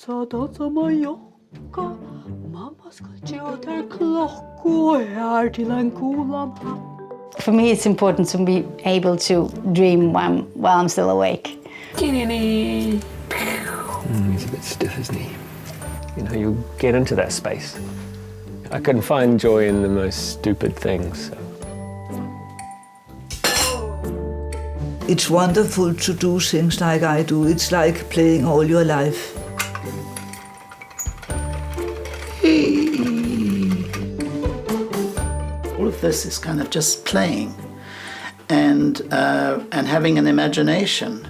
dansa Mallorca. Mamma ska teater klockor här till en kolan hatt. For me, it's important to be able to dream while I'm still awake. He's a bit stiff, isn't he? You know, you get into that space. I can find joy in the most stupid things. So. It's wonderful to do things like I do. It's like playing all your life. All of this is kind of just playing and having an imagination.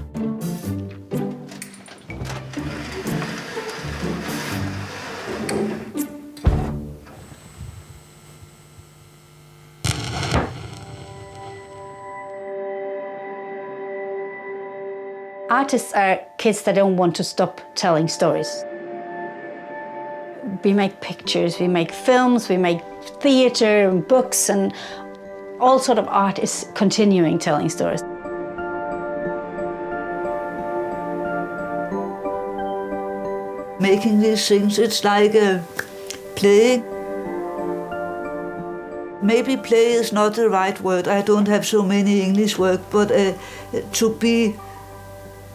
Artists are kids that don't want to stop telling stories. We make pictures, we make films, we make theater and books, and all sort of art is continuing telling stories. Making these things, it's like playing. Maybe play is not the right word. I don't have so many English words, but to be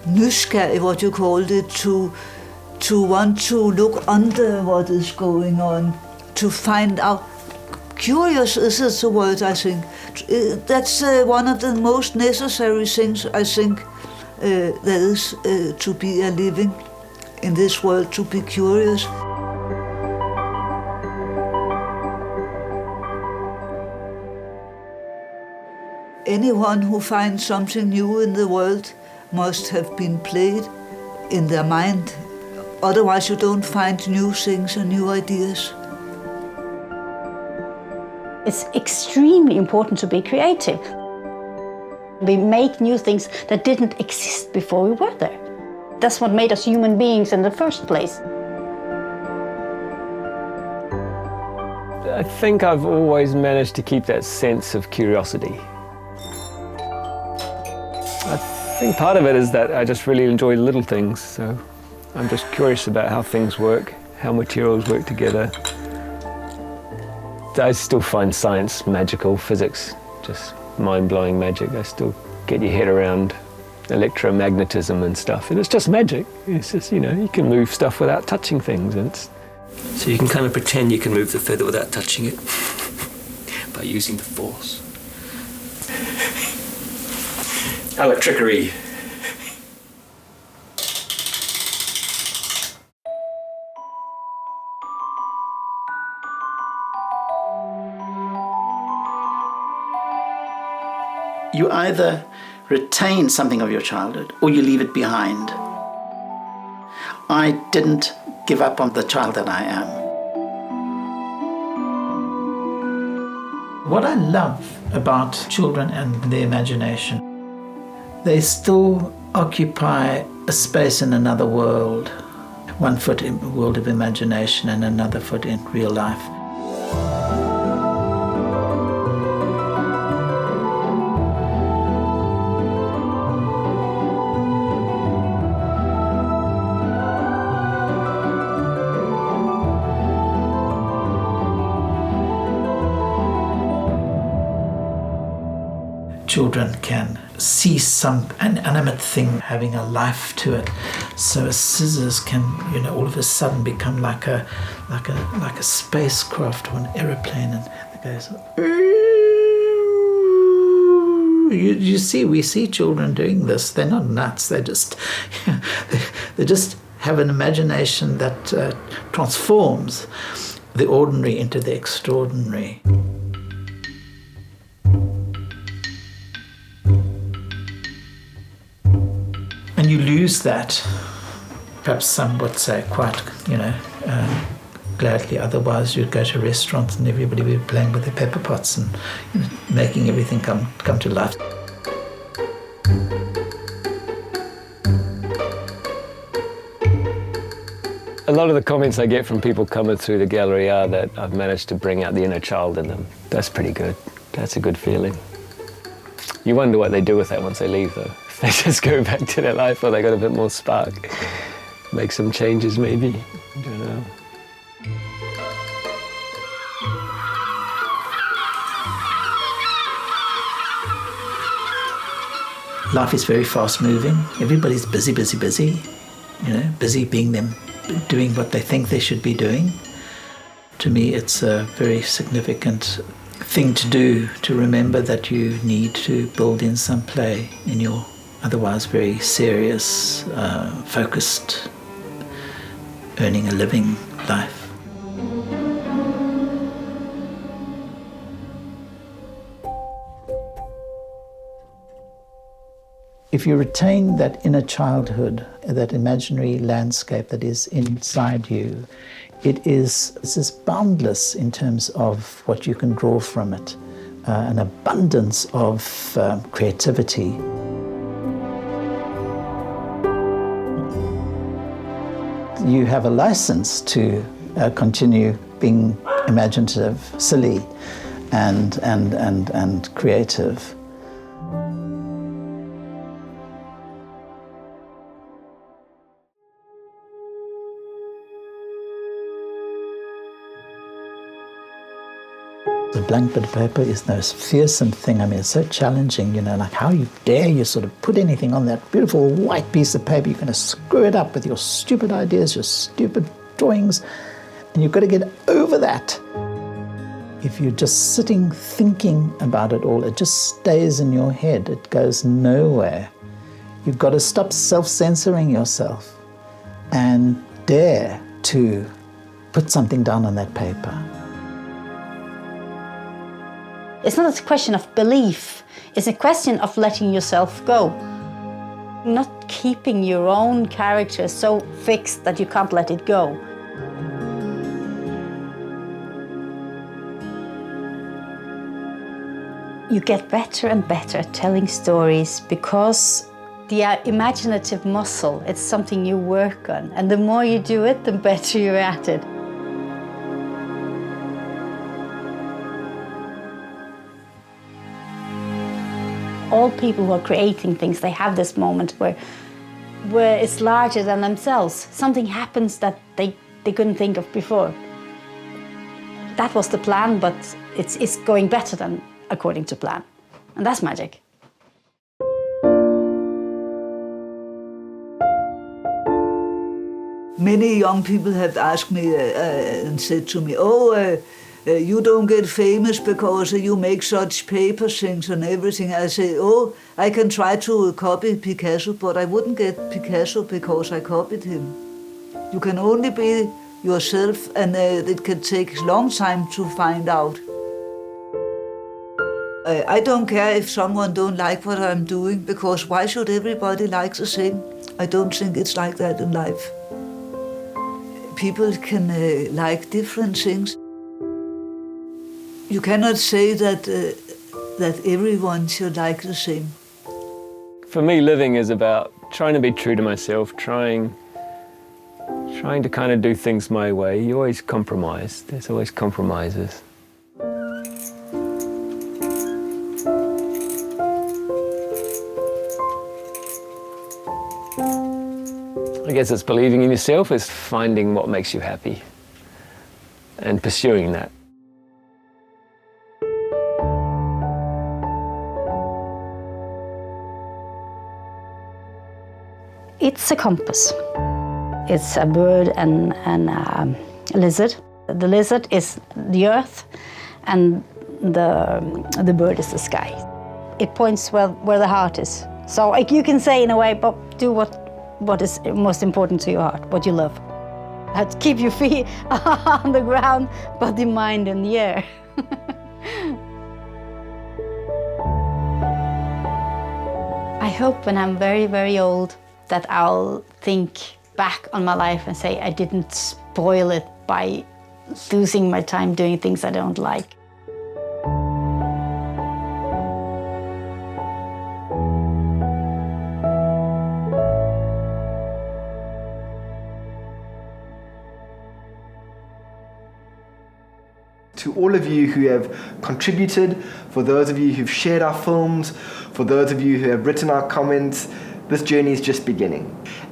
nysgerrig, what you called it, to want to look under what is going on, to find out. Curious is the word, I think. That's one of the most necessary things, I think, there is to be a living in this world, to be curious. Anyone who finds something new in the world must have been played in their mind. Otherwise you don't find new things and new ideas. It's extremely important to be creative. We make new things that didn't exist before we were there. That's what made us human beings in the first place. I think I've always managed to keep that sense of curiosity. I think part of it is that I just really enjoy little things, so I'm just curious about how things work, how materials work together. I still find science magical, physics just mind-blowing magic. I still get your head around electromagnetism and stuff, and it's just magic. It's just, you know, you can move stuff without touching things, and it's... So you can kind of pretend you can move the feather without touching it by using the force. Electrickery. You either retain something of your childhood or you leave it behind. I didn't give up on the child that I am. What I love about children and their imagination, they still occupy a space in another world. One foot in the world of imagination and another foot in real life. Children can see an animate thing having a life to it. So scissors can, you know, all of a sudden become like a spacecraft or an aeroplane, and it goes. You see, we see children doing this. They're not nuts. They just have an imagination that transforms the ordinary into the extraordinary. And you lose that, perhaps some would say quite, gladly. Otherwise you'd go to restaurants and everybody would be playing with their pepper pots and making everything come to life. A lot of the comments I get from people coming through the gallery are that I've managed to bring out the inner child in them. That's pretty good. That's a good feeling. You wonder what they do with that once they leave, though. If they just go back to their life or they got a bit more spark. make some changes maybe. I don't know. Life is very fast moving. Everybody's busy, busy being them, doing what they think they should be doing. To me, it's a very significant thing to do, to remember that you need to build in some play in your otherwise very serious, focused, earning a living life. If you retain that inner childhood, that imaginary landscape that is inside you, it's just boundless in terms of what you can draw from it, an abundance of creativity. You have a license to continue being imaginative, silly, and creative. A blank bit of paper is the most fearsome thing. I mean, it's so challenging, like how you dare you sort of put anything on that beautiful white piece of paper. You're going to screw it up with your stupid ideas, your stupid drawings, and you've got to get over that. If you're just sitting thinking about it all, it just stays in your head. It goes nowhere. You've got to stop self-censoring yourself and dare to put something down on that paper. It's not a question of belief, it's a question of letting yourself go. Not keeping your own character so fixed that you can't let it go. You get better and better at telling stories because the imaginative muscle, it's something you work on. And the more you do it, the better you're at it. All people who are creating things, they have this moment where it's larger than themselves. Something happens that they couldn't think of before. That was the plan, but it's going better than according to plan. And that's magic. Many young people have asked me and said to me, you don't get famous because you make such paper things and everything. I say, I can try to copy Picasso, but I wouldn't get Picasso because I copied him. You can only be yourself, and it can take a long time to find out. I don't care if someone don't like what I'm doing, because why should everybody like the same? I don't think it's like that in life. People can like different things. You cannot say that everyone should like the same. For me, living is about trying to be true to myself, trying to kind of do things my way. You always compromise. There's always compromises. I guess it's believing in yourself, it's finding what makes you happy and pursuing that. It's a compass. It's a bird and a lizard. The lizard is the earth and the bird is the sky. It points where the heart is. So you can say in a way, but do what is most important to your heart, what you love. Have to keep your feet on the ground, but the mind in the air. I hope when I'm very, very old that I'll think back on my life and say I didn't spoil it by losing my time doing things I don't like. To all of you who have contributed, for those of you who've shared our films, for those of you who have written our comments, this journey is just beginning.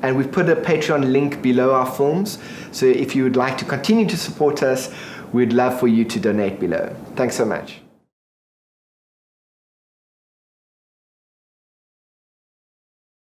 And we've put a Patreon link below our films, so if you would like to continue to support us, we'd love for you to donate below. Thanks so much.